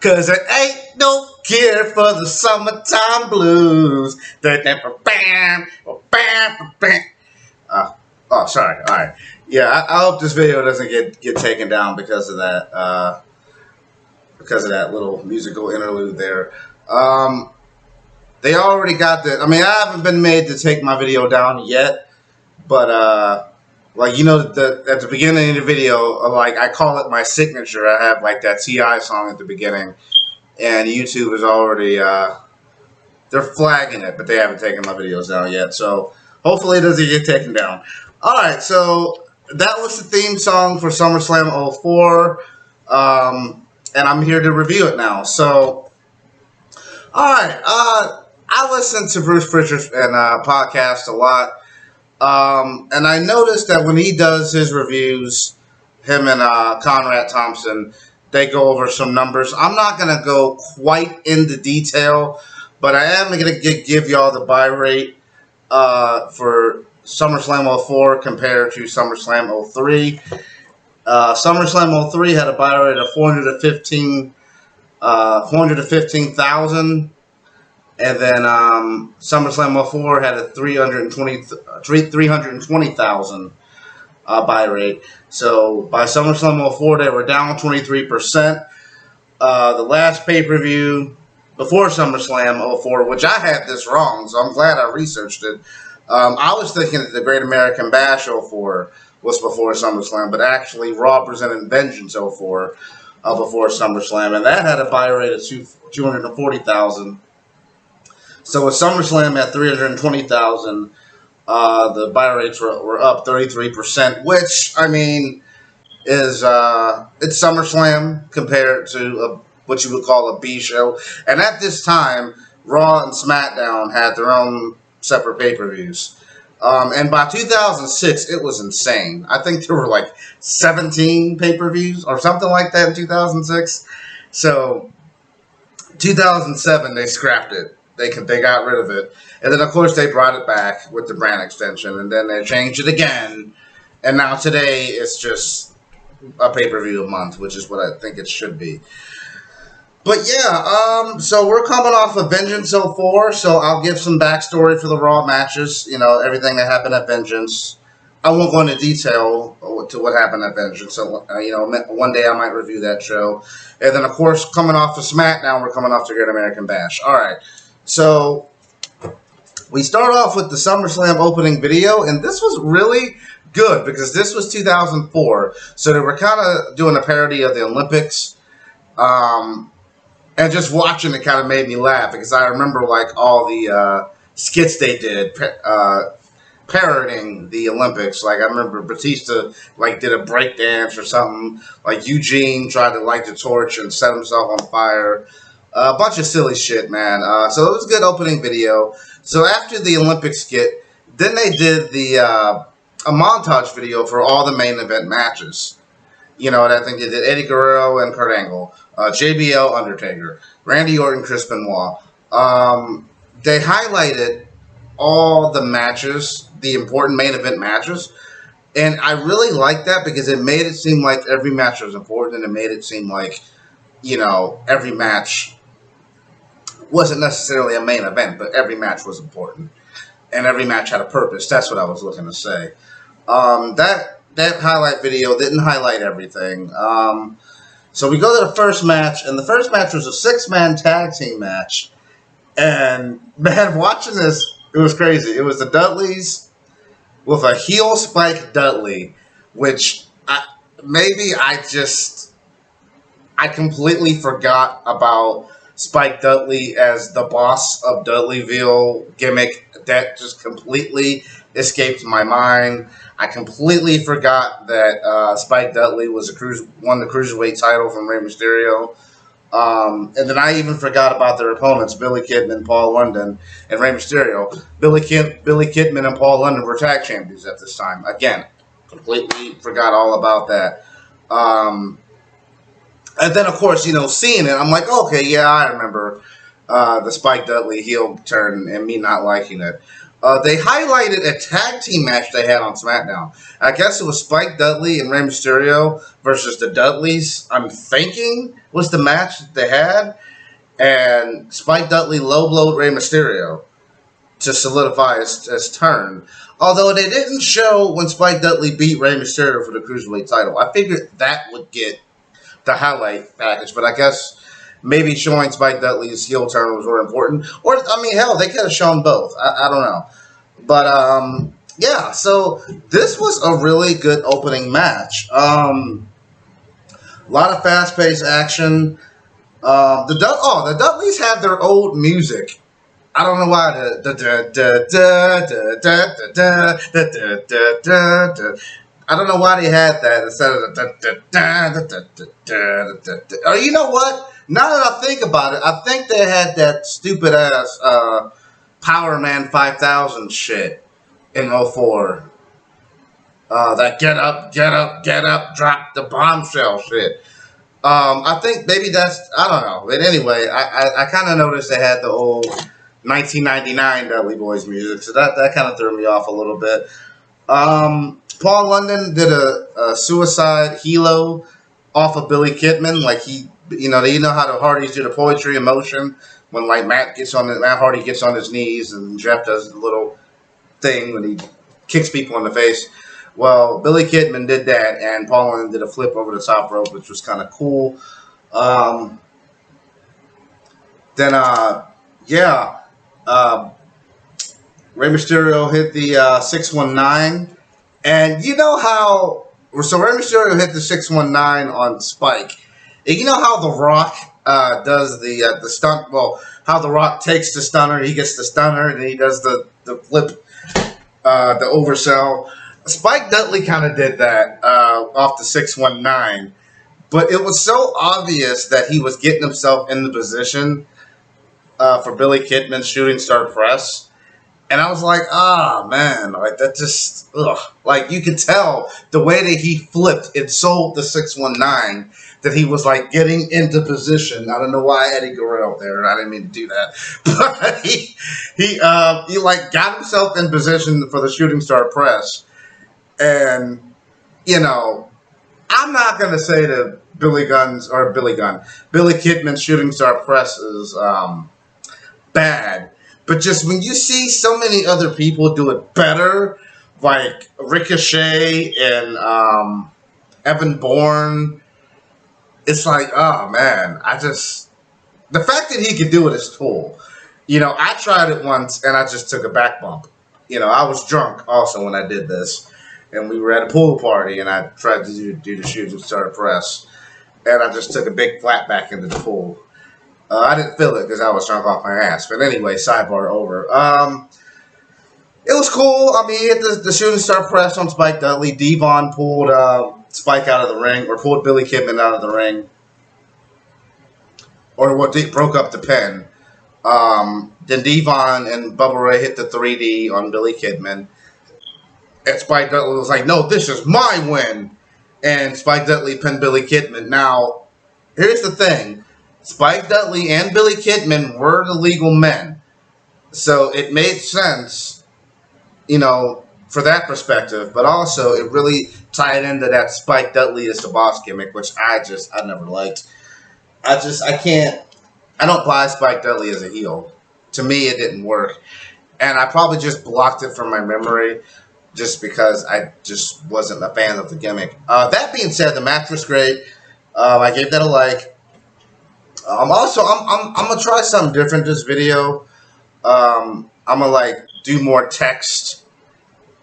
Cause it ain't no cure for the summertime blues. Uh, oh, sorry. All right. Yeah, I hope this video doesn't get taken down because of that little musical interlude there. They already got the. I mean, I haven't been made to take my video down yet, but like at the beginning of the video, like I call it my signature. I have like that Ti song at the beginning, and YouTube is already they're flagging it, but they haven't taken my videos down yet. So hopefully it doesn't get taken down. All right, so that was the theme song for SummerSlam '04, and I'm here to review it now. So, all right, I listen to Bruce Pritchard and podcast a lot, and I noticed that when he does his reviews, him and Conrad Thompson, they go over some numbers. I'm not going to go quite into detail, but I am going to give y'all the buy rate for SummerSlam '04 compared to SummerSlam '03. SummerSlam '03 had a buy rate of 415,000, and then SummerSlam '04 had a 320,000 buy rate. So by SummerSlam '04, they were down 23%. The last pay-per-view before SummerSlam '04, which I had this wrong, so I'm glad I researched it. I was thinking that the Great American Bash '04 was before SummerSlam, but actually Raw presented Vengeance '04 before SummerSlam, and that had a buy rate of 240,000. So with SummerSlam at 320,000, the buy rates were up 33%, which I mean is it's SummerSlam compared to what you would call a B show, and at this time, Raw and SmackDown had their own separate pay-per-views. And by 2006, it was insane. I think there were like 17 pay-per-views or something like that in 2006. So 2007, they scrapped it. They got rid of it. And then, of course, they brought it back with the brand extension. And then they changed it again. And now today, it's just a pay-per-view a month, which is what I think it should be. But yeah, so we're coming off of Vengeance '04, so I'll give some backstory for the Raw matches, everything that happened at Vengeance. I won't go into detail to what happened at Vengeance, so, one day I might review that show. And then, of course, coming off of SmackDown, we're coming off the Great American Bash. All right, so we start off with the SummerSlam opening video, and this was really good because this was 2004, so they were kind of doing a parody of the Olympics. And just watching it kind of made me laugh because I remember like all the skits they did parodying the Olympics. Like I remember Batista like did a break dance or something. Like Eugene tried to light the torch and set himself on fire. A bunch of silly shit, man. So it was a good opening video. So after the Olympic skit, then they did a montage video for all the main event matches. And I think they did Eddie Guerrero and Kurt Angle, JBL, Undertaker, Randy Orton, Chris Benoit. They highlighted all the matches, the important main event matches, and I really liked that because it made it seem like every match was important, and it made it seem like, every match wasn't necessarily a main event, but every match was important, and every match had a purpose. That's what I was looking to say. That highlight video didn't highlight everything. So we go to the first match, and the first match was a 6-man tag team match. And, man, watching this, it was crazy. It was the Dudleys with a heel Spike Dudley, which I completely forgot about Spike Dudley as the boss of Dudleyville gimmick. That just completely escaped my mind. I completely forgot that Spike Dudley won the Cruiserweight title from Rey Mysterio. And then I even forgot about their opponents, Billy Kidman, Paul London, and Rey Mysterio. Billy Kidman and Paul London were tag champions at this time. Again, completely forgot all about that. And then, of course, seeing it, I'm like, okay, yeah, I remember the Spike Dudley heel turn and me not liking it. They highlighted a tag team match they had on SmackDown. I guess it was Spike Dudley and Rey Mysterio versus the Dudleys, I'm thinking. was the match that they had, and Spike Dudley low blowed Rey Mysterio to solidify his turn. Although they didn't show when Spike Dudley beat Rey Mysterio for the Cruiserweight title. I figured that would get the highlight package, but I guess maybe showing Spike Dudley's heel turn was more important. Or, I mean, hell, they could have shown both. I don't know. But, yeah, so this was a really good opening match. A lot of fast-paced action. The Dudleys have their old music. I don't know why. I don't know why they had that instead of or you know what? Now that I think about it, I think they had that stupid ass Power Man 5000 shit in '04. That get up, drop the bombshell shit. I think maybe that's, I don't know. But anyway, I kind of noticed they had the old 1999 Dudley Boys music, so that kind of threw me off a little bit. Paul London did a suicide helo off of Billy Kidman, like you know how the Hardys do the poetry in motion when like Matt Hardy gets on his knees and Jeff does the little thing when he kicks people in the face. Well, Billy Kidman did that, and Paul London did a flip over the top rope, which was kind of cool. Rey Mysterio hit the 619, and you know how. So Rey Mysterio hit the 619 on Spike. And you know how The Rock does the stunt. Well, how The Rock takes the stunner, he gets the stunner, and he does the flip, the oversell. Spike Dudley kind of did that off the 619, but it was so obvious that he was getting himself in the position for Billy Kidman's shooting star press. And I was like, man, like that just, like you could tell the way that he flipped and sold the 619 that he was like getting into position. I don't know why Eddie Guerrero there. I didn't mean to do that, but he like got himself in position for the shooting star press. And, you know, I'm not going to say that Billy Kidman's shooting star press is bad. But just when you see so many other people do it better, like Ricochet and Evan Bourne, it's like, oh, man, the fact that he could do it is cool. You know, I tried it once, and I just took a back bump. You know, I was drunk also when I did this. And we were at a pool party, and I tried to do the shooting star press, and I just took a big flat back into the pool. I didn't feel it because I was drunk off my ass. But anyway, sidebar over. It was cool. I mean, he hit the shooting star press on Spike Dudley. Devon pulled Spike out of the ring, or pulled Billy Kidman out of the ring, or broke up the pin. Then Devon and Bubba Ray hit the 3D on Billy Kidman. And Spike Dudley was like, no, this is my win. And Spike Dudley pinned Billy Kidman. Now, here's the thing. Spike Dudley and Billy Kidman were the legal men. So it made sense, you know, for that perspective. But also, it really tied into that Spike Dudley is the boss gimmick, which I never liked. I don't buy Spike Dudley as a heel. To me, it didn't work. And I probably just blocked it from my memory, just because I just wasn't a fan of the gimmick. That being said, the match was great. I gave that a like. I'm gonna try something different this video. I'm gonna like do more text.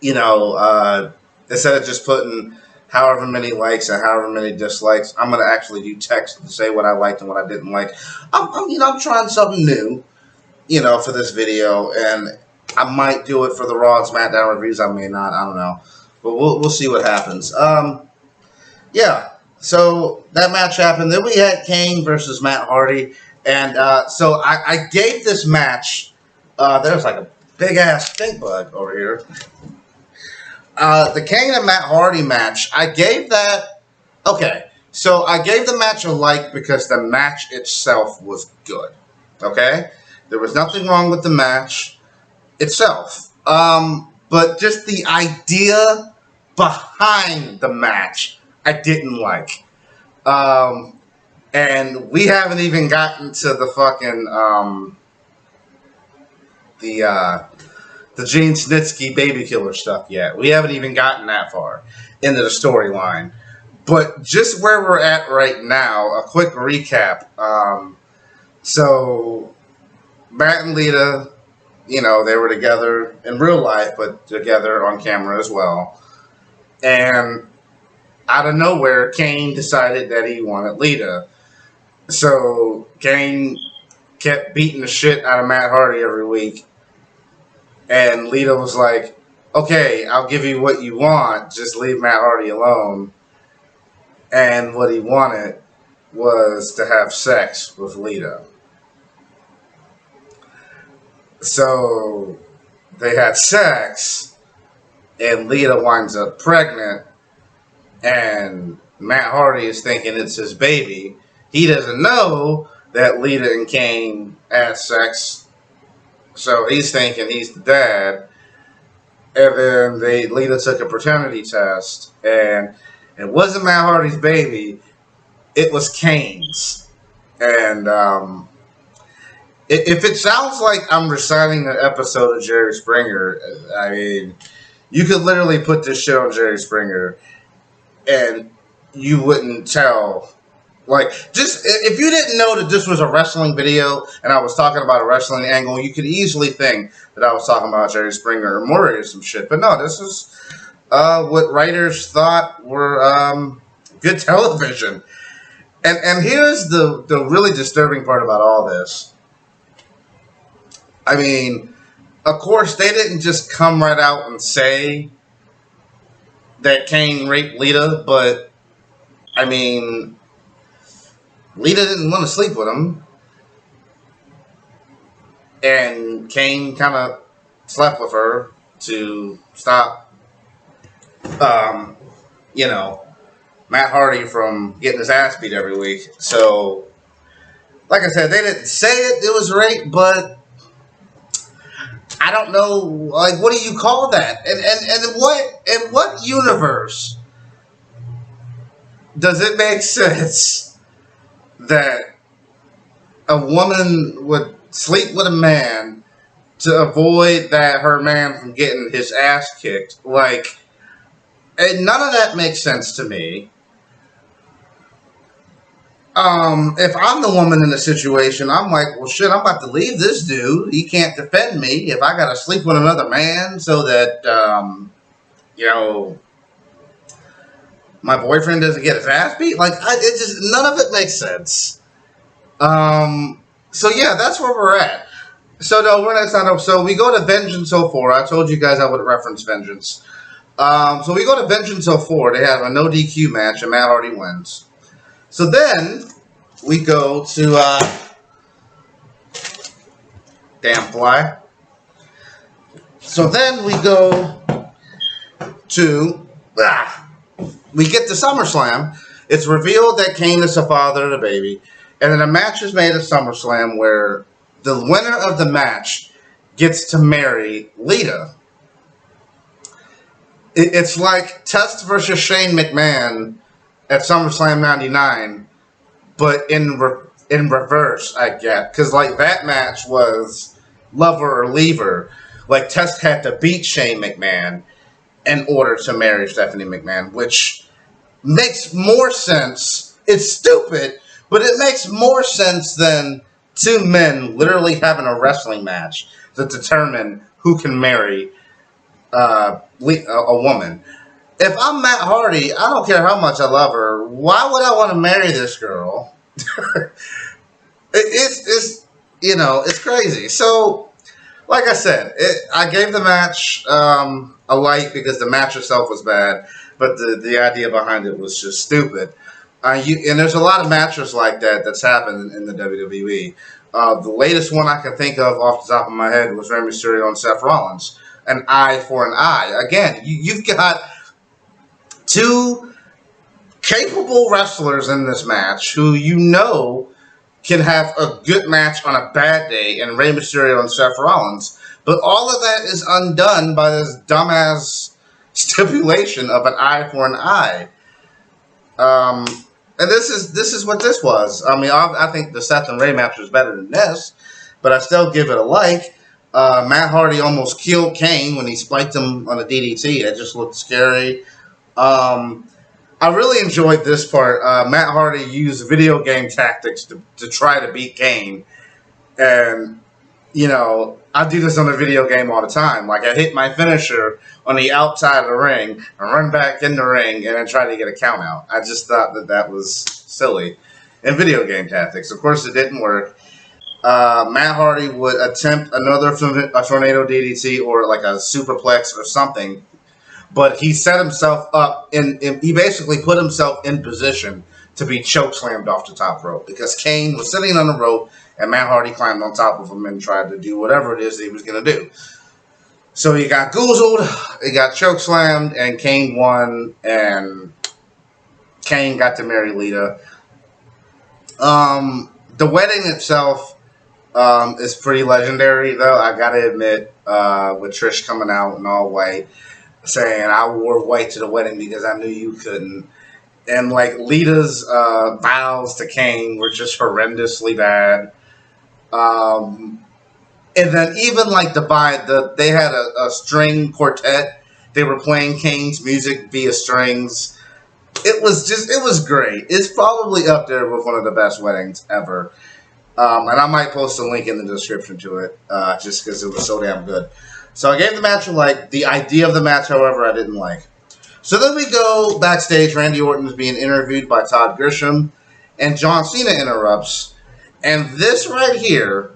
You know, instead of just putting however many likes and however many dislikes, I'm gonna actually do text to say what I liked and what I didn't like. I'm trying something new. You know, for this video, and I might do it for the Raw and SmackDown reviews. I may not. I don't know. But we'll see what happens. Yeah. So that match happened. Then we had Kane versus Matt Hardy. And so I gave this match. There's like a big-ass stink bug over here. The Kane and Matt Hardy match, I gave that... Okay. So I gave the match a like because the match itself was good. Okay? There was nothing wrong with the match itself. But just the idea behind the match, I didn't like. And And we haven't even gotten to the fucking the the Gene Snitsky baby killer stuff yet. We haven't even gotten that far into the storyline. But just where we're at right now, a quick recap. So Matt and Lita, you know, they were together in real life, but together on camera as well. And out of nowhere, Kane decided that he wanted Lita. So Kane kept beating the shit out of Matt Hardy every week. And Lita was like, okay, I'll give you what you want, just leave Matt Hardy alone. And what he wanted was to have sex with Lita. So they had sex, and Lita winds up pregnant, and Matt Hardy is thinking it's his baby. He doesn't know that Lita and Kane had sex, so he's thinking he's the dad. And then Lita took a paternity test, and it wasn't Matt Hardy's baby, it was Kane's. And if it sounds like I'm reciting an episode of Jerry Springer, I mean, you could literally put this show on Jerry Springer, and you wouldn't tell. Like, just if you didn't know that this was a wrestling video and I was talking about a wrestling angle, you could easily think that I was talking about Jerry Springer or Maury or some shit. But no, this is what writers thought were good television. And here's the really disturbing part about all this. I mean, of course, they didn't just come right out and say that Kane raped Lita, but, I mean, Lita didn't want to sleep with him, and Kane kind of slept with her to stop, Matt Hardy from getting his ass beat every week. So, like I said, they didn't say it was rape, but I don't know, like, what do you call that? And in what universe does it make sense that a woman would sleep with a man to avoid that her man from getting his ass kicked? Like, and none of that makes sense to me. If I'm the woman in the situation, I'm like, well, shit, I'm about to leave this dude. He can't defend me if I got to sleep with another man so that, my boyfriend doesn't get his ass beat. Like, it just, none of it makes sense. So yeah, that's where we're at. So no, we're not signed up. So we go to Vengeance 04. I told you guys I would reference Vengeance. So we go to Vengeance 04. They have a no DQ match, and Matt Hardy wins. So then we go to damn fly. So then we go to we get to SummerSlam. It's revealed that Kane is the father of the baby, and then a match is made at SummerSlam where the winner of the match gets to marry Lita. It's like Test versus Shane McMahon at SummerSlam 99, but in reverse, I get. Because, like, that match was lover or leaver. Like, Test had to beat Shane McMahon in order to marry Stephanie McMahon, which makes more sense. It's stupid, but it makes more sense than two men literally having a wrestling match to determine who can marry a woman. If I'm Matt Hardy, I don't care how much I love her. Why would I want to marry this girl? It's crazy. So, like I said, I gave the match a like because the match itself was bad, but the idea behind it was just stupid. And there's a lot of matches like that's happened in the WWE. The latest one I can think of off the top of my head was Rey Mysterio and Seth Rollins. An eye for an eye. Again, you've got two capable wrestlers in this match who can have a good match on a bad day in Rey Mysterio and Seth Rollins. But all of that is undone by this dumbass stipulation of an eye for an eye. And this is what this was. I mean, I think the Seth and Ray match was better than this, but I still give it a like. Matt Hardy almost killed Kane when he spiked him on a DDT. It just looked scary. Um, I really enjoyed this part. Matt Hardy used video game tactics to try to beat Kane. And, I do this on a video game all the time. Like, I hit my finisher on the outside of the ring and run back in the ring and then try to get a count out. I just thought that was silly. And video game tactics. Of course, it didn't work. Matt Hardy would attempt another tornado DDT or like a superplex or something, but he set himself up he basically put himself in position to be chokeslammed off the top rope because Kane was sitting on the rope and Matt Hardy climbed on top of him and tried to do whatever it is that he was going to do. So he got goozled, he got chokeslammed, and Kane won, and Kane got to marry Lita. The wedding itself is pretty legendary, though, I gotta admit, with Trish coming out in all white, saying, I wore white to the wedding because I knew you couldn't. And, like, Lita's vows to Kane were just horrendously bad. And then even, like, they had a string quartet. They were playing Kane's music via strings. It was great. It's probably up there with one of the best weddings ever. And I might post a link in the description to it, just because it was so damn good. So I gave the match a like. The idea of the match, however, I didn't like. So then we go backstage. Randy Orton is being interviewed by Todd Grisham, and John Cena interrupts. And this right here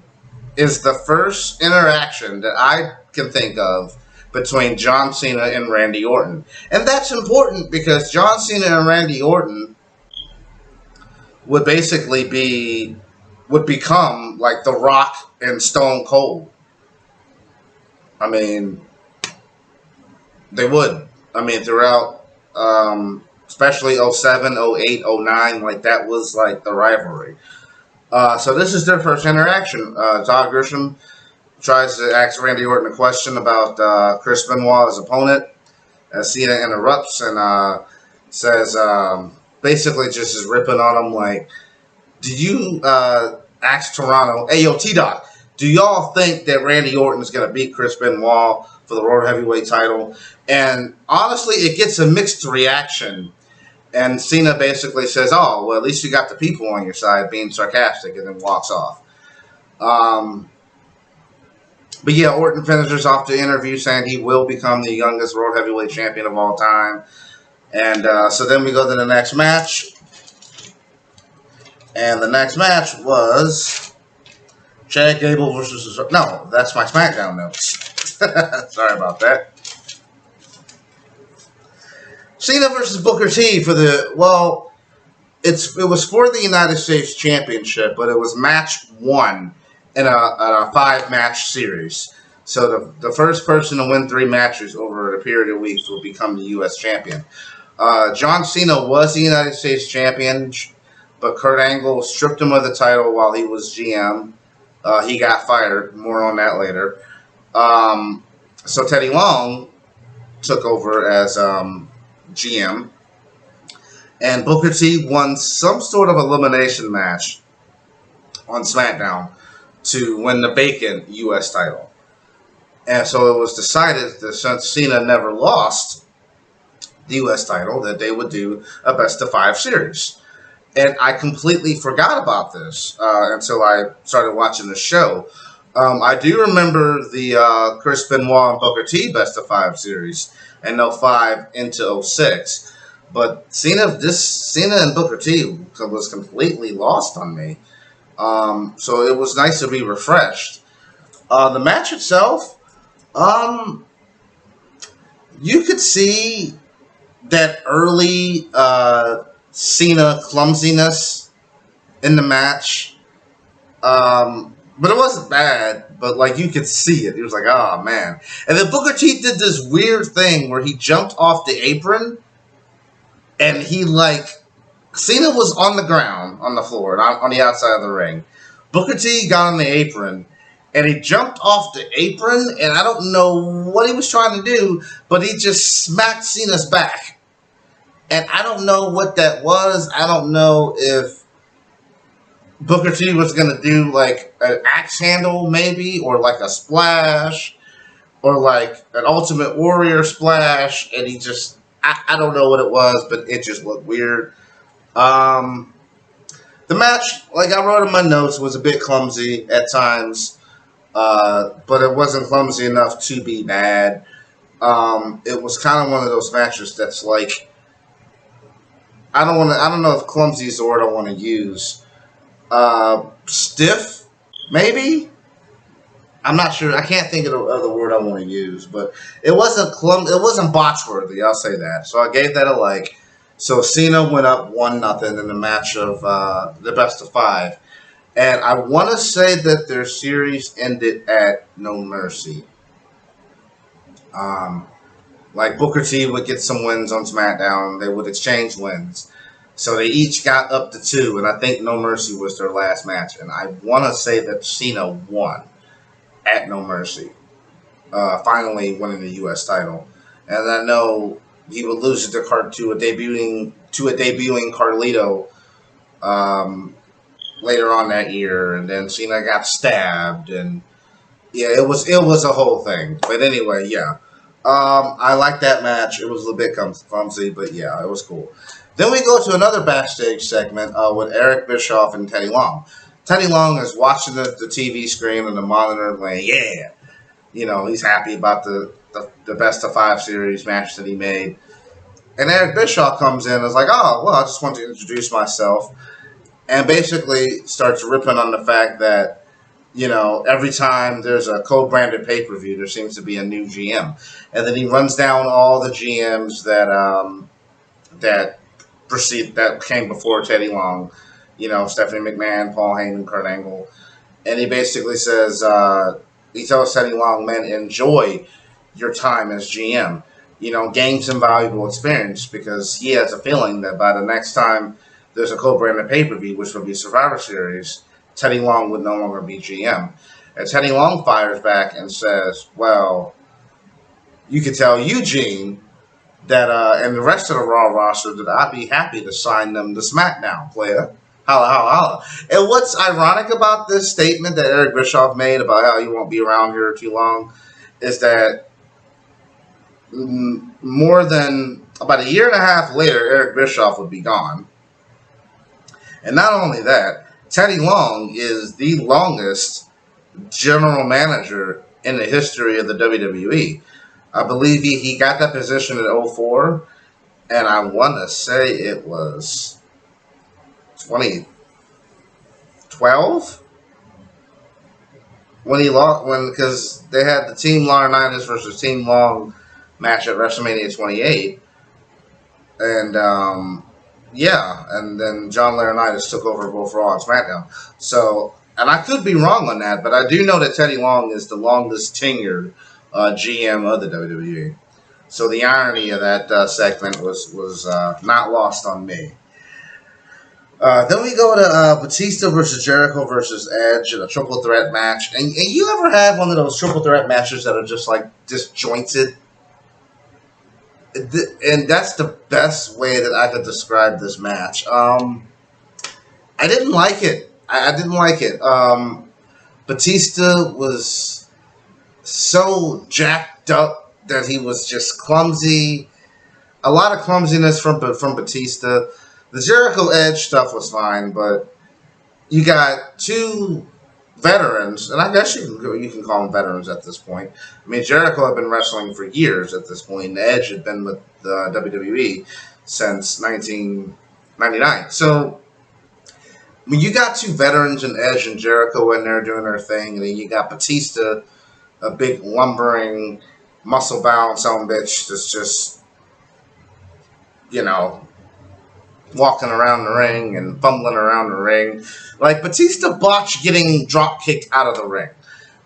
is the first interaction that I can think of between John Cena and Randy Orton. And that's important because John Cena and Randy Orton would become like The Rock and Stone Cold. I mean, they would. I mean, throughout, especially 07, 08, 09, like that was like the rivalry. So this is their first interaction. Todd Grisham tries to ask Randy Orton a question about Chris Benoit, his opponent. Cena interrupts and says, basically just is ripping on him like, do you ask Toronto, hey, yo, T-Dot, do y'all think that Randy Orton is going to beat Chris Benoit for the World Heavyweight title? And honestly, it gets a mixed reaction. And Cena basically says, oh, well, at least you got the people on your side, being sarcastic, and then walks off. But yeah, Orton finishes off the interview saying he will become the youngest World Heavyweight Champion of all time. And so then we go to the next match. And the next match was Chad Gable versus... No, that's my SmackDown notes. Sorry about that. Cena versus Booker T for the... Well, it was for the United States Championship, but it was match 1 in a 5-match series. So the first person to win 3 matches over a period of weeks will become the U.S. champion. John Cena was the United States champion, but Kurt Angle stripped him of the title while he was GM. He got fired. More on that later. So Teddy Long took over as GM. And Booker T won some sort of elimination match on SmackDown to win the vacant U.S. title. And so it was decided that since Cena never lost the U.S. title, that they would do a best-of-5 series. And I completely forgot about this until I started watching the show. I do remember the Chris Benoit and Booker T best-of-5 series in 05 into 06. But Cena and Booker T was completely lost on me. So it was nice to be refreshed. The match itself, you could see that early Cena clumsiness in the match. But it wasn't bad, but like you could see it. He was like, oh man. And then Booker T did this weird thing where he jumped off the apron and he Cena was on the ground, on the floor, on the outside of the ring. Booker T got on the apron and he jumped off the apron, and I don't know what he was trying to do, but he just smacked Cena's back. And I don't know what that was. I don't know if Booker T was going to do like an axe handle, maybe, or like a splash, or like an Ultimate Warrior splash. And he just, I don't know what it was, but it just looked weird. Um, the match, like I wrote in my notes, was a bit clumsy at times, but it wasn't clumsy enough to be bad. It was kind of one of those matches that's like, I don't know if clumsy is the word I want to use. Stiff, maybe. I'm not sure. I can't think of the word I want to use, but it wasn't It wasn't botch worthy. I'll say that. So I gave that a like. So Cena went up 1-0 in the match of the best of five, and I want to say that their series ended at No Mercy. Um, like Booker T would get some wins on SmackDown. They would exchange wins. So they each got up to two, and I think No Mercy was their last match. And I want to say that Cena won at No Mercy, finally winning the U.S. title. And I know he would lose it to a debuting Carlito later on that year, and then Cena got stabbed, and yeah, it was a whole thing. But anyway, yeah. I like that match. It was a little bit clumsy, but yeah, it was cool. Then we go to another backstage segment with Eric Bischoff and Teddy Long. Teddy Long is watching the TV screen and the monitor, like, yeah, he's happy about the best of five series match that he made. And Eric Bischoff comes in and is like, oh, well, I just want to introduce myself. And basically starts ripping on the fact that, every time there's a co-branded pay-per-view, there seems to be a new GM. And then he runs down all the GMs that came before Teddy Long, Stephanie McMahon, Paul Heyman, Kurt Angle. And he basically says, he tells Teddy Long, man, enjoy your time as GM. Gain some valuable experience, because he has a feeling that by the next time there's a co-branded pay-per-view, which will be Survivor Series, Teddy Long would no longer be GM. And Teddy Long fires back and says, well, you could tell Eugene that and the rest of the Raw roster that I'd be happy to sign them to SmackDown, player. Holla, holla, holla. And what's ironic about this statement that Eric Bischoff made about how he won't be around here too long is that more than about a year and a half later, Eric Bischoff would be gone. And not only that, Teddy Long is the longest general manager in the history of the WWE. I believe he got that position in 2004, and I want to say it was 2012 when he lost, because they had the Team Laurinaitis versus Team Long match at WrestleMania 28, and and then John Laurinaitis took over both Raw and SmackDown. So, and I could be wrong on that, but I do know that Teddy Long is the longest tenured GM of the WWE. So the irony of that segment was not lost on me. Then we go to Batista versus Jericho versus Edge in a triple threat match. And you ever have one of those triple threat matches that are just like disjointed? And that's the best way that I could describe this match. I didn't like it. I didn't like it. Batista was so jacked up that he was just clumsy. A lot of clumsiness from Batista. The Jericho Edge stuff was fine, but you got two veterans, and I guess you can call them veterans at this point. I mean, Jericho had been wrestling for years at this point, and Edge had been with the WWE since 1999. So, I mean, you got two veterans in Edge and Jericho in there doing their thing, and then you got Batista, a big lumbering, muscle-bound son of a bitch that's just, walking around the ring and fumbling around the ring. Like, Batista botched getting drop kicked out of the ring.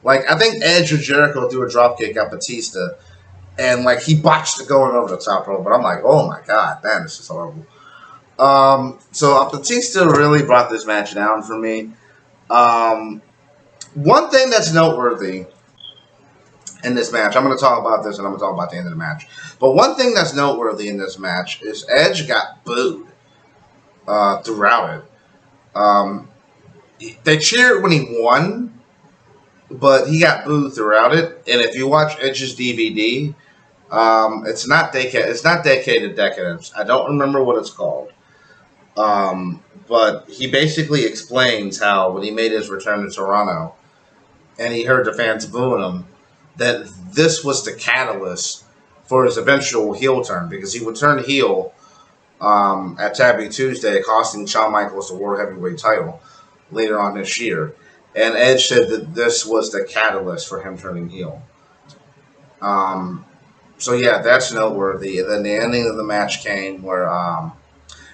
Like, I think Edge or Jericho threw a drop kick at Batista, and, like, he botched it going over the top rope. But I'm like, oh, my God, man, this is horrible. So Batista really brought this match down for me. One thing that's noteworthy, in this match. I'm going to talk about this, and I'm going to talk about the end of the match. But one thing that's noteworthy in this match is Edge got booed throughout it. They cheered when he won, but he got booed throughout it. And if you watch Edge's DVD, it's not Decade of Decadence. I don't remember what it's called. But he basically explains how when he made his return to Toronto and he heard the fans booing him, that this was the catalyst for his eventual heel turn, because he would turn heel at Tabby Tuesday, costing Shawn Michaels the World Heavyweight title later on this year. And Edge said that this was the catalyst for him turning heel. So yeah, that's noteworthy. And then the ending of the match came where, and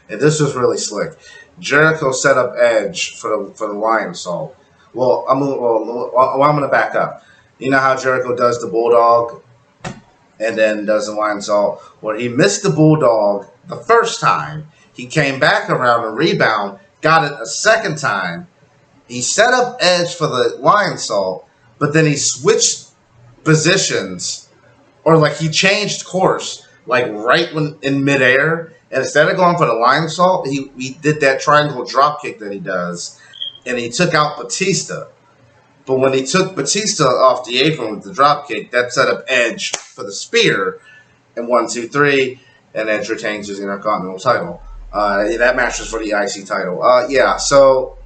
this was really slick. Jericho set up Edge for the lion salt. Well, I'm going to back up. You know how Jericho does the bulldog and then does the lion salt? Where he missed the bulldog the first time, he came back around and rebound, got it a second time. He set up Edge for the lion salt, but then he switched positions, or like he changed course, like right when in midair. And instead of going for the lion salt, he did that triangle drop kick that he does, and he took out Batista. But when he took Batista off the apron with the drop kick, that set up Edge for the spear. And 1, 2, 3, and Edge retains his Intercontinental title. That match was for the IC title. So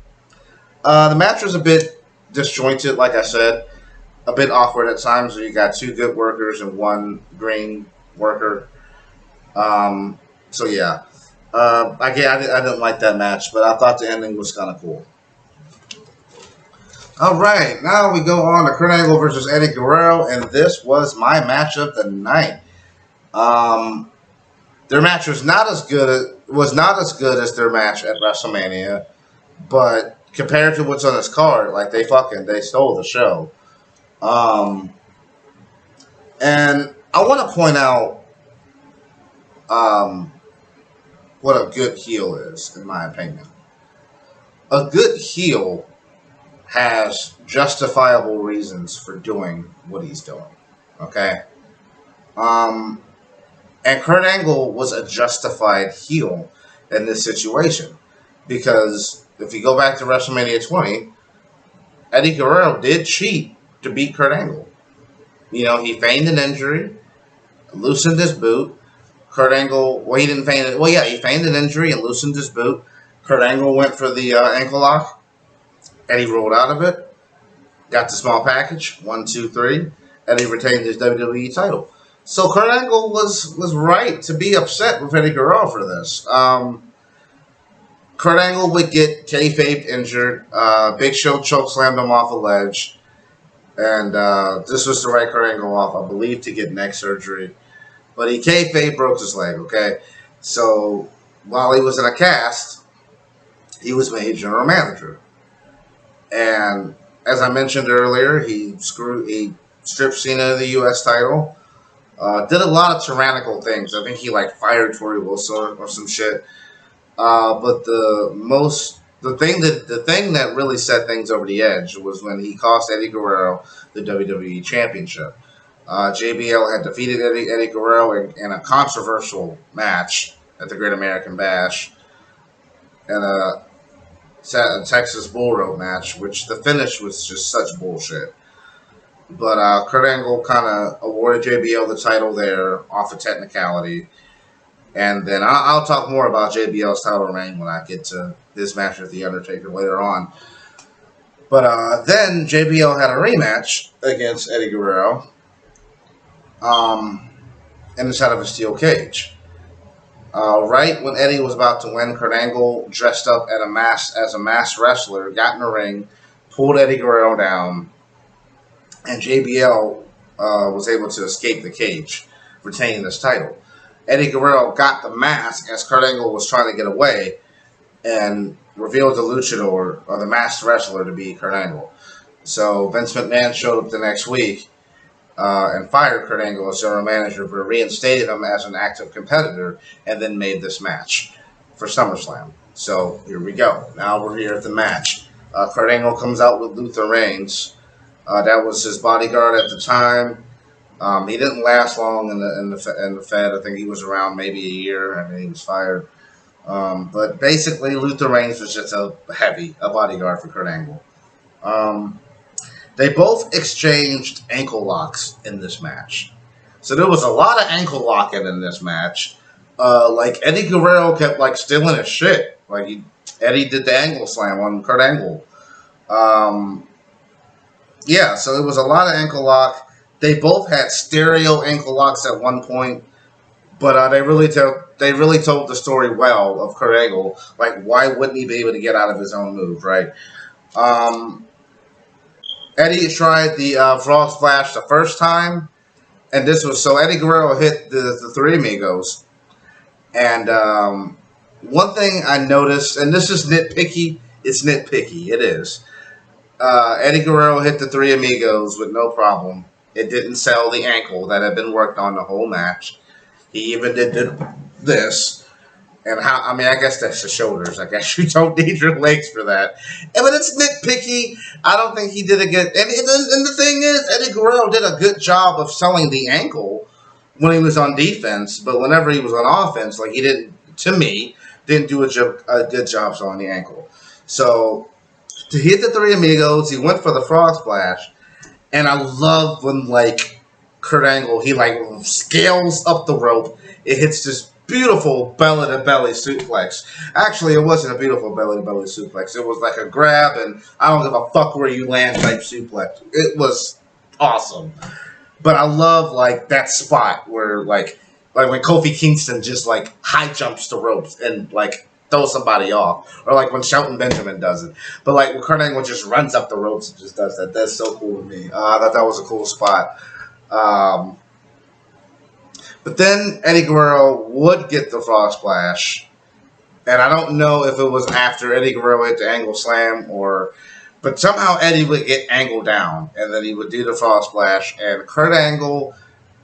the match was a bit disjointed, like I said, a bit awkward at times. Where you got two good workers and one green worker. I didn't like that match, but I thought the ending was kind of cool. All right, now we go on to Kurt Angle versus Eddie Guerrero, and this was my match of the night. Their match was not as good as their match at WrestleMania, but compared to what's on this card, like they stole the show. And I want to point out what a good heel is, in my opinion. A good heel has justifiable reasons for doing what he's doing. Okay? And Kurt Angle was a justified heel in this situation. Because if you go back to WrestleMania 20, Eddie Guerrero did cheat to beat Kurt Angle. You know, he feigned an injury, loosened his boot. Kurt Angle, he didn't feign it. Well, yeah, he feigned an injury and loosened his boot. Kurt Angle went for the ankle lock. Eddie rolled out of it, got the small package, 1, 2, 3. Eddie retained his WWE title. So Kurt Angle was right to be upset with Eddie Guerrero for this. Kurt Angle would get kayfabe injured. Big Show chokeslammed him off a ledge. And this was to write Kurt Angle off, I believe, to get neck surgery. But he kayfabe broke his leg, okay? So while he was in a cast, he was made general manager. And as I mentioned earlier, he stripped Cena of the U.S. title. Did a lot of tyrannical things. I think he fired Tori Wilson or some shit. But the thing that really set things over the edge was when he cost Eddie Guerrero the WWE Championship. JBL had defeated Eddie Guerrero in a controversial match at the Great American Bash, and a Texas Bull Rope match, which the finish was just such bullshit. But Kurt Angle kind of awarded JBL the title there off a technicality. And then I'll talk more about JBL's title reign when I get to his match with The Undertaker later on. But then JBL had a rematch against Eddie Guerrero inside of a steel cage. Right when Eddie was about to win, Kurt Angle, dressed up as a masked wrestler, got in the ring, pulled Eddie Guerrero down, and JBL was able to escape the cage, retaining his title. Eddie Guerrero got the mask as Kurt Angle was trying to get away, and revealed the luchador, or the masked wrestler, to be Kurt Angle. So Vince McMahon showed up the next week and fired Kurt Angle as general manager, but reinstated him as an active competitor, and then made this match for SummerSlam. So here we go. Now we're here at the match. Kurt Angle comes out with Luther Reigns. That was his bodyguard at the time. He didn't last long in the Fed. I think he was around maybe a year, and then he was fired. But basically, Luther Reigns was just a bodyguard for Kurt Angle. Um, they both exchanged ankle locks in this match, so there was a lot of ankle locking in this match. Like Eddie Guerrero kept like stealing his shit. Eddie did the angle slam on Kurt Angle. Um, yeah, so it was a lot of ankle lock. They both had stereo ankle locks at one point, but they really told the story well of Kurt Angle. Like, why wouldn't he be able to get out of his own move, right? Um, Eddie tried the frog splash the first time, and this was so Eddie Guerrero hit the Three Amigos. And one thing I noticed, and this is nitpicky, it's nitpicky, it is. Eddie Guerrero hit the Three Amigos with no problem. It didn't sell the ankle that had been worked on the whole match. He even did this. And how? I mean, I guess that's the shoulders. I guess you don't need your legs for that. But it's nitpicky. I don't think he did a good. And the thing is, Eddie Guerrero did a good job of selling the ankle when he was on defense. But whenever he was on offense, like he didn't, to me, didn't do a good job selling the ankle. So to hit the Three Amigos, he went for the frog splash, and I love when like Kurt Angle he like scales up the rope. It hits this beautiful belly to belly suplex. Actually, it wasn't a beautiful belly to belly suplex. It was like a grab and I don't give a fuck where you land type suplex. It was awesome. But I love like that spot where like when Kofi Kingston just like high jumps the ropes and like throws somebody off, or like when Shelton Benjamin does it. But like when Kurt Angle just runs up the ropes and just does that. That's so cool to me. I thought that was a cool spot. Um, but then Eddie Guerrero would get the frog splash, and I don't know if it was after Eddie Guerrero hit the angle slam but somehow Eddie would get Angle down, and then he would do the frog splash, and Kurt Angle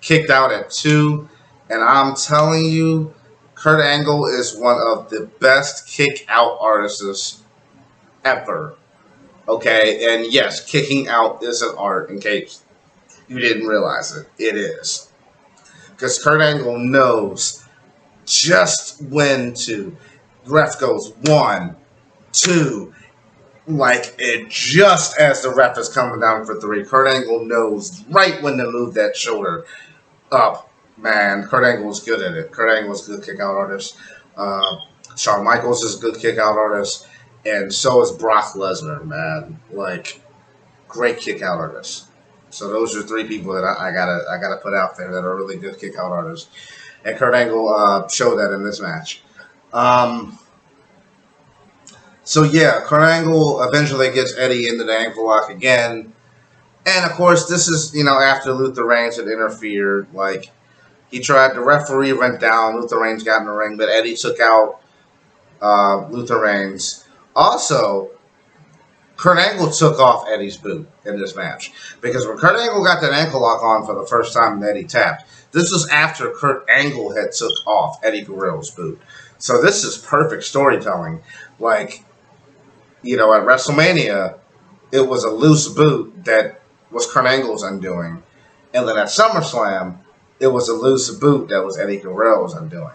kicked out at 2, and I'm telling you, Kurt Angle is one of the best kick out artists ever. Okay, and yes, kicking out is an art. In case you didn't realize it, it is. Because Kurt Angle knows just when to. Ref goes 1, 2, like it just as the ref is coming down for 3. Kurt Angle knows right when to move that shoulder up. Man, Kurt Angle was good at it. Kurt Angle was a good kick out artist. Shawn Michaels is a good kick out artist, and so is Brock Lesnar. Man, like great kick out artists. So those are 3 people that I gotta put out there that are really good kick out artists. And Kurt Angle showed that in this match. So yeah, Kurt Angle eventually gets Eddie into the ankle lock again. And of course, this is after Luther Reigns had interfered. Like he tried, the referee went down. Luther Reigns got in the ring, but Eddie took out Luther Reigns. Also, Kurt Angle took off Eddie's boot in this match. Because when Kurt Angle got that ankle lock on for the first time and Eddie tapped, this was after Kurt Angle had took off Eddie Guerrero's boot. So this is perfect storytelling. Like, at WrestleMania, it was a loose boot that was Kurt Angle's undoing. And then at SummerSlam, it was a loose boot that was Eddie Guerrero's undoing.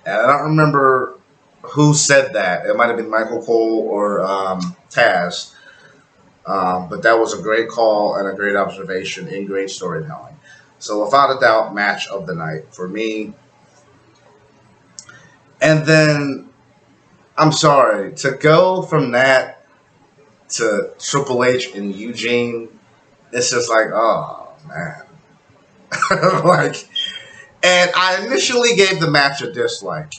And I don't remember who said that. It might have been Michael Cole or Taz. But that was a great call and a great observation and great storytelling. So without a doubt, match of the night for me. And then, I'm sorry, to go from that to Triple H and Eugene, it's just like, oh, man. And I initially gave the match a dislike.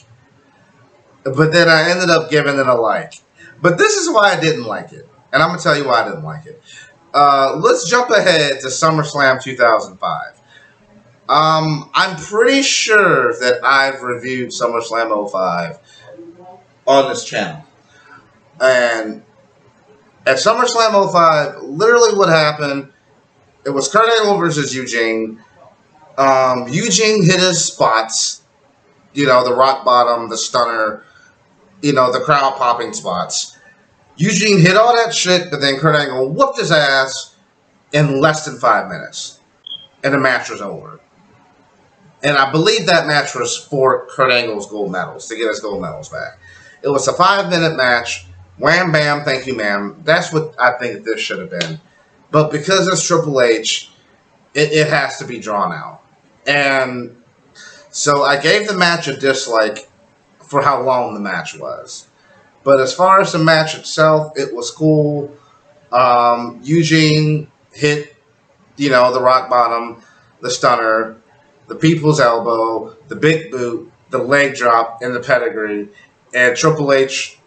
But then I ended up giving it a like. But this is why I didn't like it. And I'm going to tell you why I didn't like it. Let's jump ahead to SummerSlam 2005. I'm pretty sure that I've reviewed SummerSlam 05 on this channel. And at SummerSlam 05, literally what happened, it was Kurt Angle versus Eugene. Eugene hit his spots, the rock bottom, the stunner, the crowd popping spots. Eugene hit all that shit, but then Kurt Angle whooped his ass in less than 5 minutes. and the match was over. And I believe that match was for Kurt Angle's gold medals, to get his gold medals back. It was a 5-minute match. Wham, bam, thank you, ma'am. That's what I think this should have been. But because it's Triple H, it has to be drawn out. And so I gave the match a dislike for how long the match was. But as far as the match itself, it was cool. Eugene hit, the rock bottom, the stunner, the people's elbow, the big boot, the leg drop, and the pedigree. And Triple H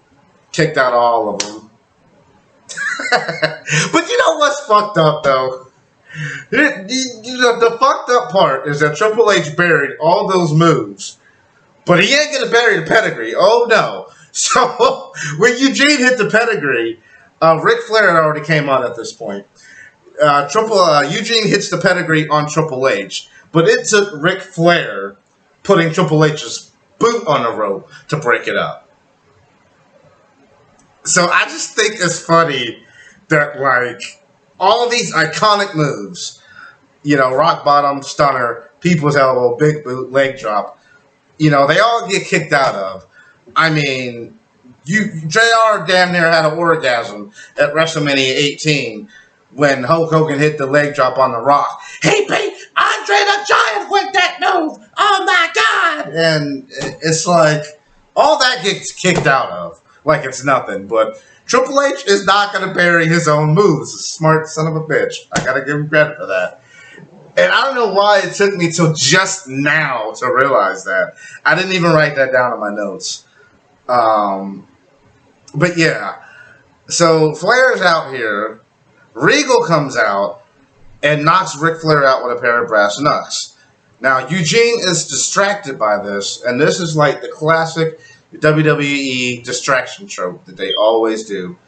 kicked out all of them. But you know what's fucked up, though? The fucked up part is that Triple H buried all those moves. But he ain't going to bury the pedigree. Oh, no. So, when Eugene hit the pedigree, Ric Flair had already came on at this point. Eugene hits the pedigree on Triple H. But it took Ric Flair putting Triple H's boot on the rope to break it up. So I just think it's funny that, like, all of these iconic moves, rock bottom, stunner, people's elbow, big boot, leg drop, they all get kicked out of. I mean, JR damn near had an orgasm at WrestleMania 18 when Hulk Hogan hit the leg drop on The Rock. Hey, Pete, Andre the Giant with that move. Oh, my God. And it's like, all that gets kicked out of like it's nothing. But Triple H is not going to bury his own moves. Smart son of a bitch. I got to give him credit for that. And I don't know why it took me till just now to realize that. I didn't even write that down in my notes. But yeah. So Flair's out here. Regal comes out and knocks Ric Flair out with a pair of brass knucks. Now, Eugene is distracted by this, and this is like the classic WWE distraction trope that they always do.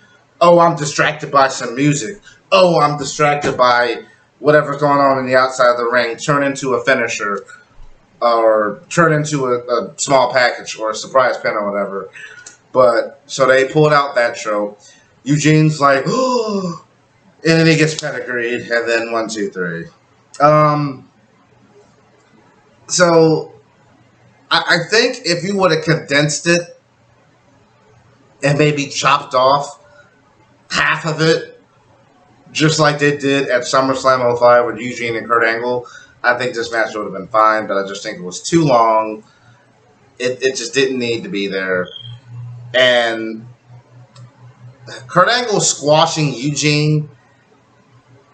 Oh, I'm distracted by some music. Oh, I'm distracted by whatever's going on in the outside of the ring. Turn into a finisher or turn into a small package or a surprise pin or whatever. But so they pulled out that trope. Eugene's like, oh, and then he gets pedigreed, and then 1, 2, 3. So I think if you would have condensed it and maybe chopped off half of it, just like they did at SummerSlam 05 with Eugene and Kurt Angle, I think this match would have been fine, but I just think it was too long. It just didn't need to be there. And Kurt Angle squashing Eugene,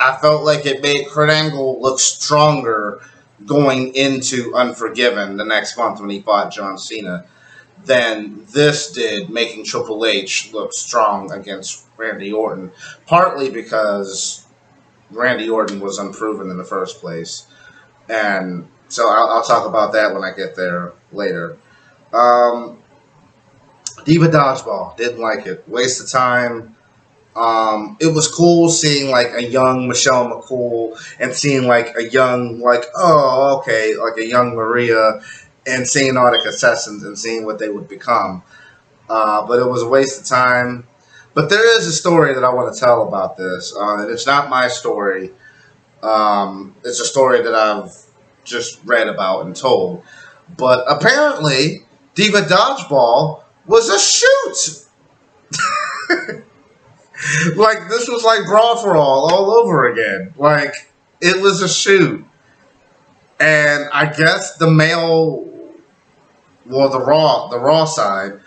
I felt like it made Kurt Angle look stronger going into Unforgiven the next month when he fought John Cena than this did, making Triple H look strong against Randy Orton, partly because Randy Orton was unproven in the first place. And so I'll talk about that when I get there later. Diva Dodgeball, didn't like it. Waste of time. It was cool seeing like a young Michelle McCool and seeing like a young, like a young Maria, and seeing all the contestants and seeing what they would become. But it was a waste of time. But there is a story that I want to tell about this, and it's not my story. It's a story that I've just read about and told. But apparently, Diva Dodgeball was a shoot. Like, this was like Brawl for all over again. Like, it was a shoot. And I guess the male, well, the Raw side,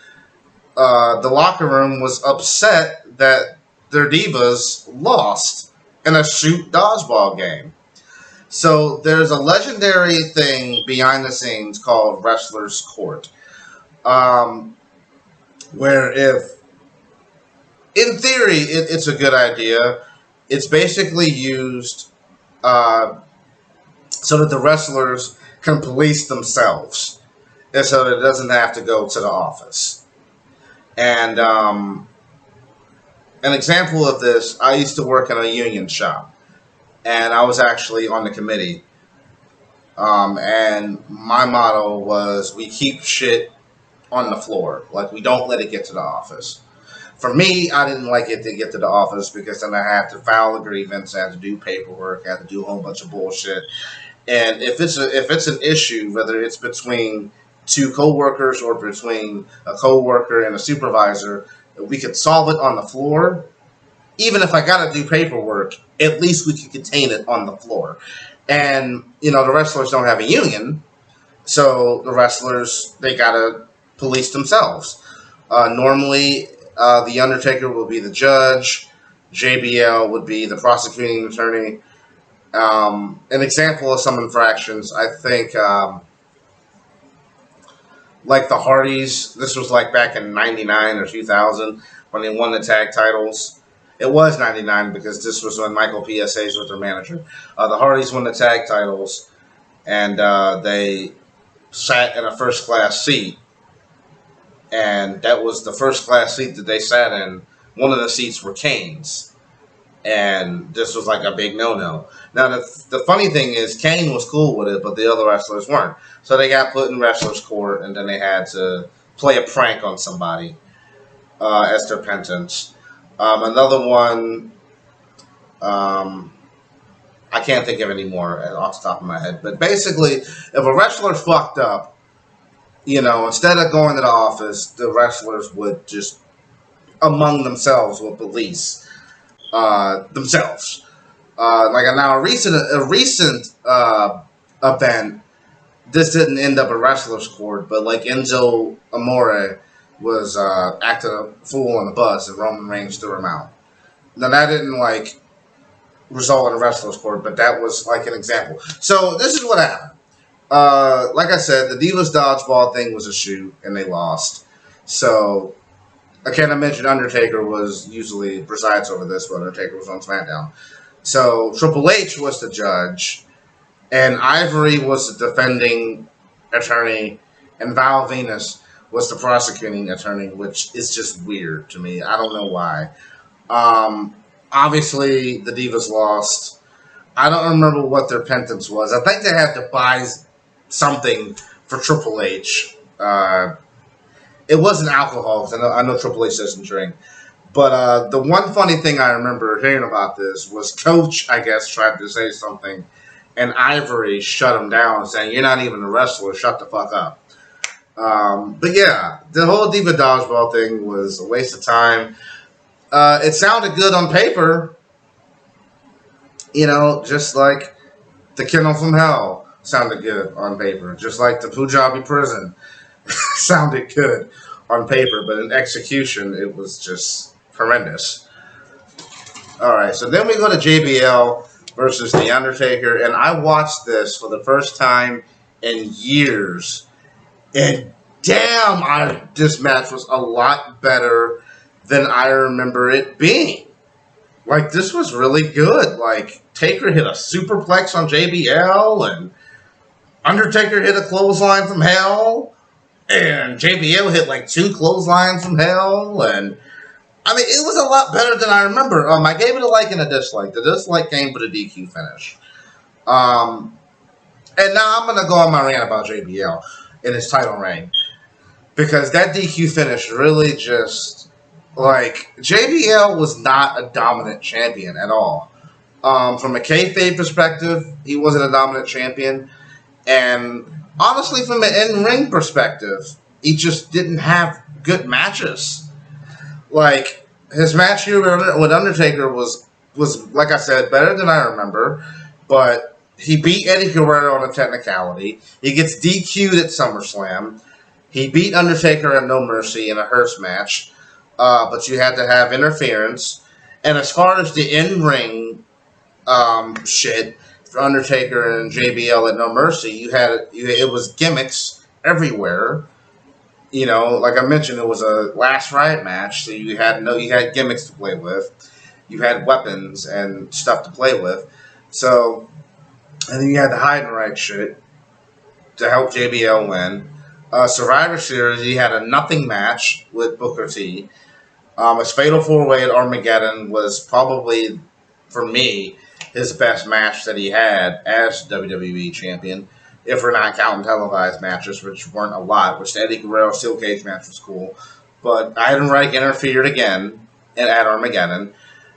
the locker room was upset that their divas lost in a shoot dodgeball game. So there's a legendary thing behind the scenes called Wrestler's Court, where if, in theory, it's a good idea. It's basically used so that the wrestlers can police themselves, and so that it doesn't have to go to the office. And an example of this, I used to work in a union shop, and I was actually on the committee. And my motto was, we keep shit on the floor. Like, we don't let it get to the office. For me, I didn't like it to get to the office because then I had to file a grievance, I had to do paperwork, I had to do a whole bunch of bullshit. And if it's an issue, whether it's between two coworkers or between a coworker and a supervisor, we could solve it on the floor. Even if I got to do paperwork, at least we could contain it on the floor. And the wrestlers don't have a union, so the wrestlers they gotta police themselves. Normally, the Undertaker will be the judge. JBL would be the prosecuting attorney. An example of some infractions, I think, like the Hardys. This was like back in '99 or 2000 when they won the tag titles. It was '99 because this was when Michael PSAs was their manager. The Hardys won the tag titles, and they sat in a first class seat, and that was the first class seat that they sat in. One of the seats were Kane's, and this was like a big no-no. Now, the funny thing is, Kane was cool with it, but the other wrestlers weren't. So they got put in wrestlers' court, and then they had to play a prank on somebody as their penance. Another one, I can't think of any more off the top of my head. But basically, if a wrestler fucked up, instead of going to the office, the wrestlers would just, among themselves, would police themselves. Now a recent event, this didn't end up a wrestler's court, but like Enzo Amore was acting a fool on the bus and Roman Reigns threw him out. Now that didn't result in a wrestler's court, but that was like an example. So this is what happened. Like I said, the Divas Dodgeball thing was a shoot and they lost. So again, I mentioned Undertaker usually presides over this, but Undertaker was on SmackDown. So Triple H was the judge, and Ivory was the defending attorney, and Val Venus was the prosecuting attorney, which is just weird to me. I don't know why. Obviously, the Divas lost. I don't remember what their penance was. I think they had to buy something for Triple H. It wasn't alcohol, because I know Triple H doesn't drink. But the one funny thing I remember hearing about this was Coach, I guess, tried to say something, and Ivory shut him down, saying, "You're not even a wrestler, shut the fuck up." But yeah, the whole Diva Dodgeball thing was a waste of time. It sounded good on paper, just like the Kennel from Hell sounded good on paper, just like the Punjabi prison sounded good on paper, but in execution, it was just horrendous. All right, so then we go to JBL versus The Undertaker, and I watched this for the first time in years, and damn, this match was a lot better than I remember it being. This was really good. Taker hit a superplex on JBL, and Undertaker hit a clothesline from hell, and JBL hit 2 clotheslines from hell, and it was a lot better than I remember. I gave it a like and a dislike. The dislike came for the DQ finish. And now I'm going to go on my rant about JBL in his title reign, because that DQ finish really just, JBL was not a dominant champion at all. From a kayfabe perspective, he wasn't a dominant champion. And honestly, from an in-ring perspective, he just didn't have good matches. His match here with Undertaker was, like I said, better than I remember. But he beat Eddie Guerrero on a technicality. He gets DQ'd at SummerSlam. He beat Undertaker at No Mercy in a hearse match. But you had to have interference. And as far as the in-ring shit for Undertaker and JBL at No Mercy, it was gimmicks everywhere. Like I mentioned, it was a Last Riot match, so you had gimmicks to play with, you had weapons and stuff to play with. So, and then you had the hide and right shit to help JBL win. Survivor Series, he had a nothing match with Booker T. His Fatal 4-Way at Armageddon was probably, for me, his best match that he had as WWE champion, if we're not counting televised matches, which weren't a lot, which the Eddie Guerrero Steel Cage match was cool. but Heidenreich interfered again at Armageddon.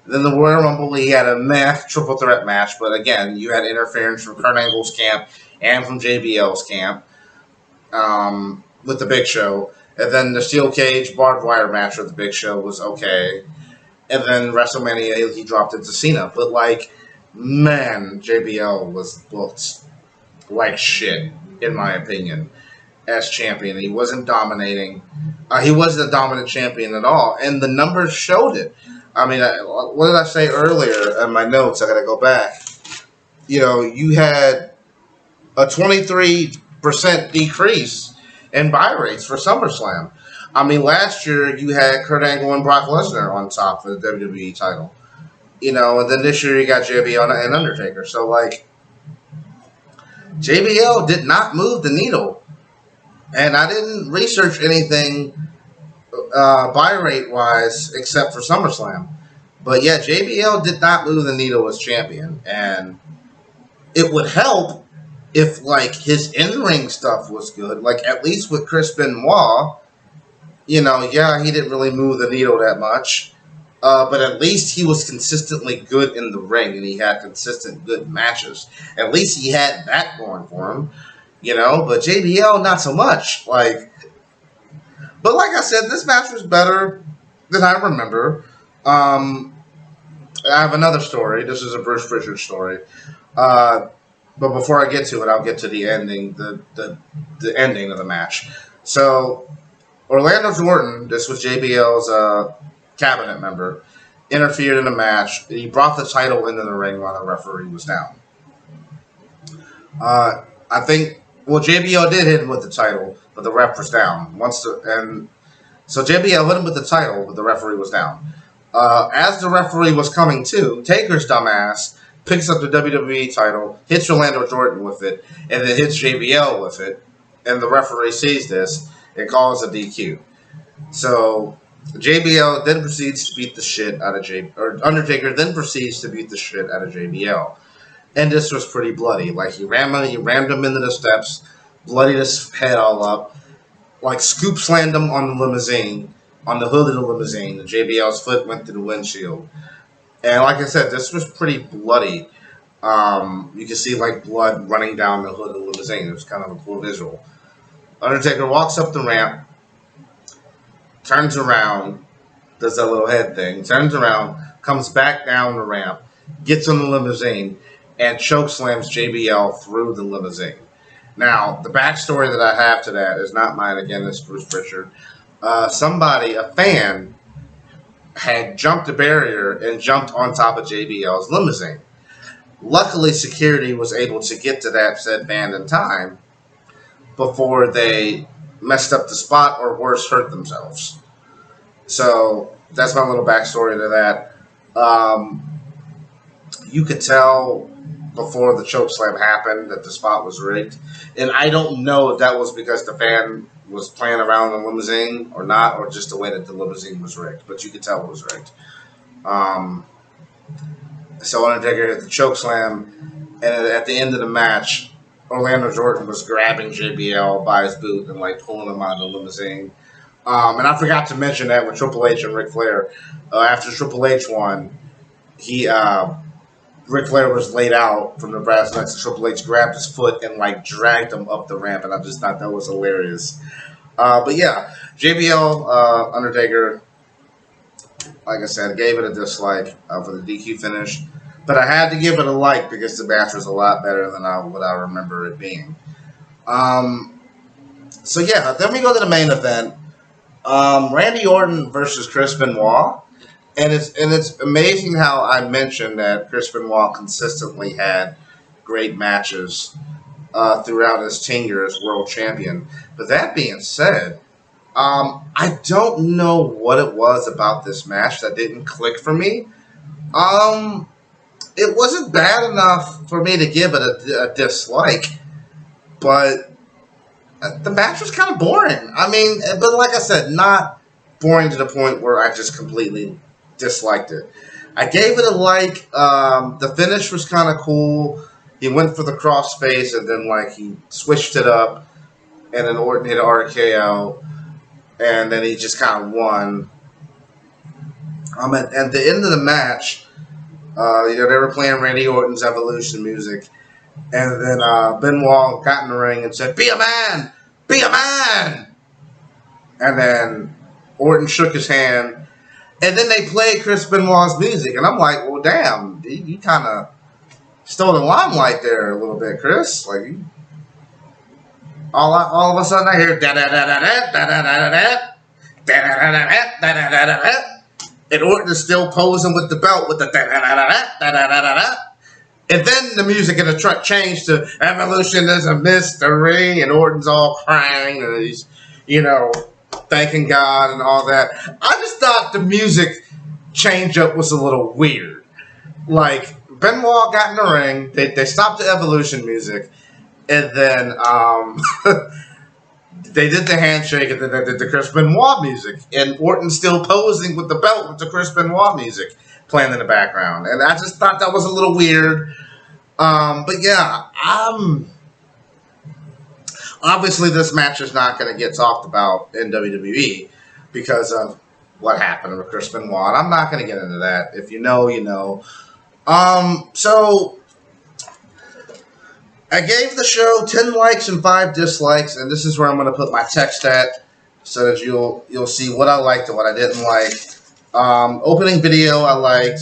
Then the Royal Rumble, he had a triple threat match, but again, you had interference from Kurt Angle's camp and from JBL's camp with the Big Show. And then the steel cage barbed wire match with the Big Show was okay. And then WrestleMania, he dropped it to Cena. But, like, man, JBL was booked like shit, in my opinion, as champion. He wasn't dominating. He wasn't a dominant champion at all. And the numbers showed it. I mean, what did I say earlier in my notes? I got to go back. You know, you had a 23% decrease in buy rates for SummerSlam. I mean, last year you had Kurt Angle and Brock Lesnar on top for the WWE title. You know, and then this year you got JBL and Undertaker. So, like, JBL did not move the needle. And I didn't research anything buy rate wise except for SummerSlam. But yeah, JBL did not move the needle as champion. And it would help if, like, his in-ring stuff was good. Like, at least with Chris Benoit, you know, yeah, he didn't really move the needle that much. But at least he was consistently good in the ring and he had consistent good matches. At least he had that going for him, you know. But JBL, not so much. But like I said, this match was better than I remember. I have another story. This is a Bruce Pritchard story. But before I get to it, I'll get to the ending, the ending of the match. So, Orlando Jordan, this was JBL's cabinet member, interfered in the match. He brought the title into the ring while the referee was down. I think, well, JBL did hit him with the title, but the ref was down. So JBL hit him with the title, but the referee was down. As the referee was coming to, Taker's dumbass picks up the WWE title, hits Orlando Jordan with it, and then hits JBL with it. And the referee sees this and calls a DQ. So JBL then proceeds to beat the shit out of Undertaker then proceeds to beat the shit out of JBL. And this was pretty bloody. Like, he rammed him into the steps, bloodied his head all up, like scoop slammed him on the limousine, on the hood of the limousine, and JBL's foot went through the windshield. And like I said, this was pretty bloody. You can see, like, blood running down the hood of the limousine. It was kind of a cool visual. Undertaker walks up the ramp, turns around, does that little head thing, turns around, comes back down the ramp, gets in the limousine, and chokeslams JBL through the limousine. Now, the backstory that I have to that is not mine. Again, it's Bruce Pritchard. A fan, had jumped a barrier and jumped on top of JBL's limousine. Luckily, security was able to get to that said fan in time before they messed up the spot or worse, hurt themselves. So that's my little backstory to that. You could tell before the chokeslam happened that the spot was rigged. And I don't know if that was because the fan was playing around the limousine or not, or just the way that the limousine was rigged. But you could tell it was rigged. So Undertaker hit the chokeslam, and at the end of the match, Orlando Jordan was grabbing JBL by his boot and, like, pulling him out of the limousine. And I forgot to mention that with Triple H and Ric Flair, after Triple H won, Ric Flair was laid out from the brass knucks, and Triple H grabbed his foot and, like, dragged him up the ramp, and I just thought that was hilarious. But yeah, JBL, Undertaker, like I said, gave it a dislike for the DQ finish. But I had to give it a like because the match was a lot better than what I remember it being. So yeah, then we go to the main event. Randy Orton versus Chris Benoit. And it's amazing how I mentioned that Chris Benoit consistently had great matches throughout his tenure as world champion. But that being said, I don't know what it was about this match that didn't click for me. It wasn't bad enough for me to give it a dislike, but the match was kind of boring. I mean, but like I said, not boring to the point where I just completely disliked it. I gave it a like. The finish was kind of cool. He went for the crossface and then, like, he switched it up, and then Orton hit an RKO. and then he just kind of won. At the end of the match, they were playing Randy Orton's Evolution music, and then Benoit got in the ring and said, "Be a man, be a man," and then Orton shook his hand, and then they played Chris Benoit's music, and I'm like, well, damn, you kind of stole the limelight there a little bit, Chris. Like, all of a sudden I hear da da da da da da da da da da da da da da da, and Orton is still posing with the belt with the da da da da da da da da. And then the music in the truck changed to "Evolution is a Mystery," and Orton's all crying, and he's, thanking God and all that. I just thought the music change up was a little weird. Like, Benoit got in the ring, they stopped the Evolution music, and then they did the handshake, and then they did the Chris Benoit music, and Orton's still posing with the belt with the Chris Benoit music playing in the background. And I just thought that was a little weird. But yeah, obviously this match is not going to get talked about in WWE because of what happened with Chris Benoit. I'm not going to get into that. If you know, you know. So I gave the show 10 likes and 5 dislikes, and this is where I'm going to put my text at so that you'll see what I liked and what I didn't like. Opening video I liked.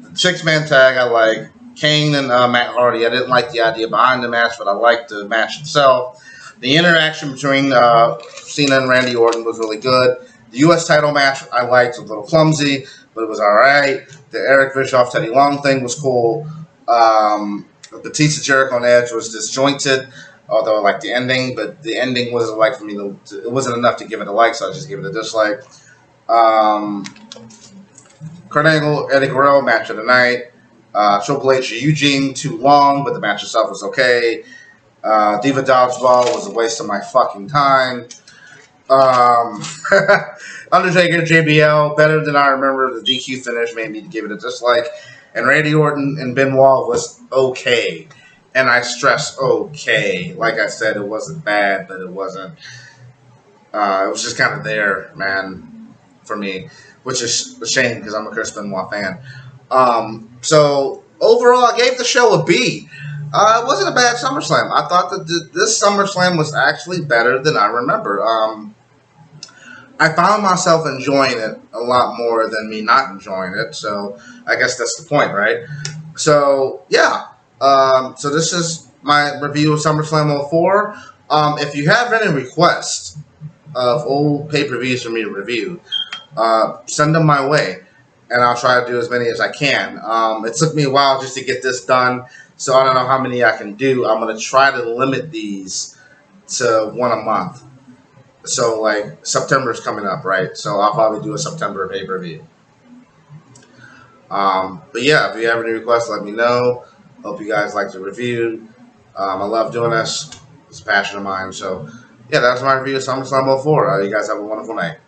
The 6-man tag I liked. Kane and Matt Hardy. I didn't like the idea behind the match, but I liked the match itself. The interaction between Cena and Randy Orton was really good. The U.S. title match I liked. A little clumsy, but it was all right. The Eric Bischoff Teddy Long thing was cool. Batista Jericho on Edge was disjointed, although I liked the ending, but the ending wasn't like for me. It wasn't enough to give it a like, so I just gave it a dislike. Kurt Angle, Eddie Guerrero, match of the night. Triple H, Eugene, too long, but the match itself was okay. Diva Dodgeball was a waste of my fucking time. Undertaker, JBL, better than I remember. The DQ finish made me give it a dislike. And Randy Orton and Benoit was okay. And I stress okay. Like I said, it wasn't bad, but it wasn't. It was just kind of there, man, for me, which is a shame because I'm a Chris Benoit fan. So overall, I gave the show a B. It wasn't a bad SummerSlam. I thought that this SummerSlam was actually better than I remember. I found myself enjoying it a lot more than me not enjoying it. So I guess that's the point, right? So yeah. So this is my review of SummerSlam 04. If you have any requests of old pay-per-views for me to review, send them my way, and I'll try to do as many as I can. It took me a while just to get this done, so I don't know how many I can do. I'm going to try to limit these to one a month. So, like, September's coming up, right? So I'll probably do a September pay-per-view. But yeah, if you have any requests, let me know. Hope you guys like the review. I love doing this. It's a passion of mine. So, yeah, that's my review of SummerSlam 04. You guys have a wonderful night.